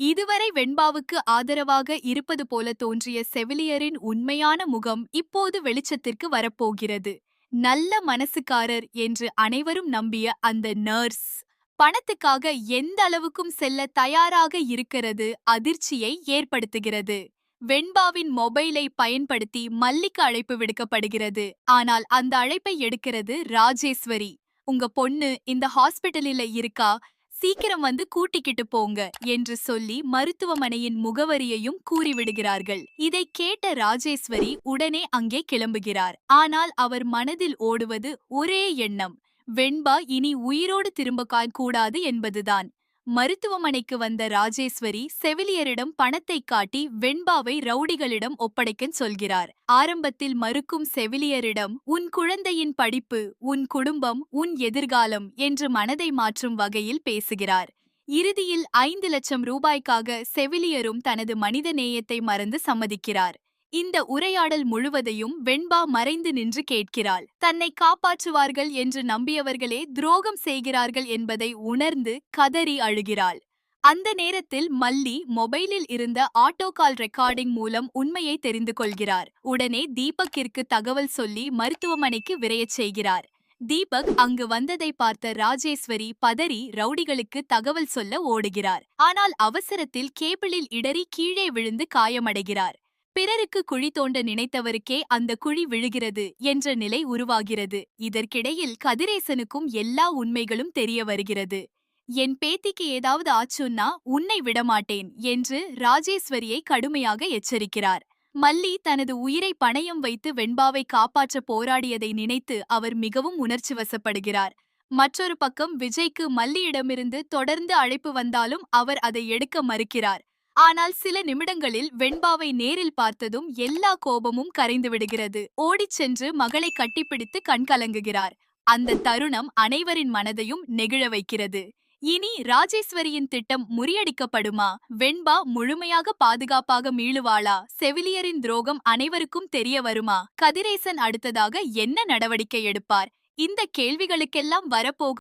இதுவரை வெண்பாவுக்கு ஆதரவாக இருப்பது போல தோன்றிய செவிலியரின் உண்மையான முகம் இப்போது வெளிச்சத்திற்கு வரப்போகிறது. நல்ல மனசுக்காரர் என்று அனைவரும் நம்பிய அந்த நர்ஸ் பணத்துக்காக எந்த அளவுக்கும் செல்ல தயாராக இருக்கிறது அதிர்ச்சியை ஏற்படுத்துகிறது. வெண்பாவின் மொபைலை பயன்படுத்தி மல்லிக்கு அழைப்பு விடுக்கப்படுகிறது. ஆனால் அந்த அழைப்பை எடுக்கிறது ராஜேஸ்வரி. உங்க பொண்ணு இந்த ஹாஸ்பிட்டலில இருக்கா, சீக்கிரம் வந்து கூட்டிக்கிட்டு போங்க என்று சொல்லி மருத்துவமனையின் முகவரியையும் கூறிவிடுகிறார்கள். இதை கேட்ட ராஜேஸ்வரி உடனே அங்கே கிளம்புகிறார். ஆனால் அவர் மனதில் ஓடுவது ஒரே எண்ணம், வெண்பா இனி உயிரோடு திரும்ப கூடாது என்பதுதான். மருத்துவமனைக்கு வந்த ராஜேஸ்வரி செவிலியரிடம் பணத்தை காட்டி வெண்பாவை ரவுடிகளிடம் ஒப்படைக்கச் சொல்கிறார். ஆரம்பத்தில் மறுக்கும் செவிலியரிடம் உன் குழந்தையின் படிப்பு, உன் குடும்பம், உன் எதிர்காலம் என்று மனதை மாற்றும் வகையில் பேசுகிறார். இறுதியில் 5 லட்சம் ரூபாய்க்காக செவிலியரும் தனது மனித நேயத்தை மறந்து சம்மதிக்கிறார். இந்த உரையாடல் முழுவதையும் வெண்பா மறைந்து நின்று கேட்கிறாள். தன்னை காப்பாற்றுவார்கள் என்று நம்பியவர்களே துரோகம் செய்கிறார்கள் என்பதை உணர்ந்து கதறி அழுகிறாள். அந்த நேரத்தில் மல்லி மொபைலில் இருந்த ஆட்டோ கால் ரெக்கார்டிங் மூலம் உண்மையை தெரிந்து கொள்கிறார். உடனே தீபக்கிற்கு தகவல் சொல்லி மருத்துவமனைக்கு விரையச் செய்கிறார். தீபக் அங்கு வந்ததை பார்த்த ராஜேஸ்வரி பதறி ரவுடிகளுக்கு தகவல் சொல்ல ஓடுகிறார். ஆனால் அவசரத்தில் கேபிளில் இடறி கீழே விழுந்து காயமடைகிறார். பிறருக்கு குழி தோண்ட நினைத்தவருக்கே அந்த குழி விழுகிறது என்ற நிலை உருவாகிறது. இதற்கிடையில் கதிரேசனுக்கும் எல்லா உண்மைகளும் தெரிய வருகிறது. என் பேத்திக்கு ஏதாவது ஆச்சுன்னா உன்னை விடமாட்டேன் என்று ராஜேஸ்வரியை கடுமையாக எச்சரிக்கிறார். மல்லி தனது உயிரை பணயம் வைத்து வெண்பாவை காப்பாற்ற போராடியதை நினைத்து அவர் மிகவும் உணர்ச்சிவசப்படுகிறார். மற்றொரு பக்கம் விஜய்க்கு மல்லியிடமிருந்து தொடர்ந்து அழைப்பு வந்தாலும் அவர் அதை எடுக்க மறுக்கிறார். ஆனால் சில நிமிடங்களில் வெண்பாவை நேரில் பார்த்ததும் எல்லா கோபமும் கரைந்து விடுகிறது. ஓடிச் சென்று மகளை கட்டிப்பிடித்து கண்கலங்குகிறார். அந்த தருணம் அனைவரின் மனதையும் நெகிழ வைக்கிறது. இனி ராஜேஸ்வரியின் திட்டம் முறியடிக்கப்படுமா? வெண்பா முழுமையாக பாதுகாப்பாக மீளுவாளா? செவிலியரின் துரோகம் அனைவருக்கும் தெரிய வருமா? கதிரேசன் அடுத்ததாக என்ன நடவடிக்கை எடுப்பார்? இந்த கேள்விகளுக்கெல்லாம் வரப்போகும்